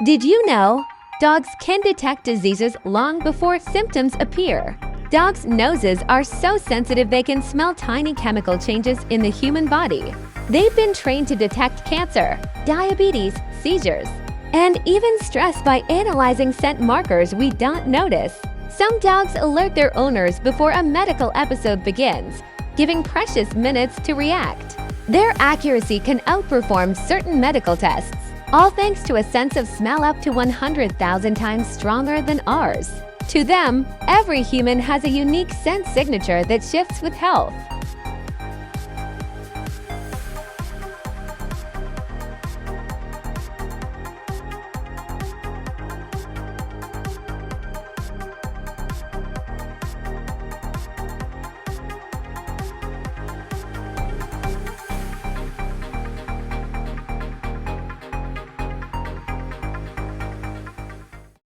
Did you know? Dogs can detect diseases long before symptoms appear. Dogs' noses are so sensitive they can smell tiny chemical changes in the human body. They've been trained to detect cancer, diabetes, seizures, and even stress by analyzing scent markers we don't notice. Some dogs alert their owners before a medical episode begins, giving precious minutes to react. Their accuracy can outperform certain medical tests, all thanks to a sense of smell up to 100,000 times stronger than ours. To them, every human has a unique scent signature that shifts with health.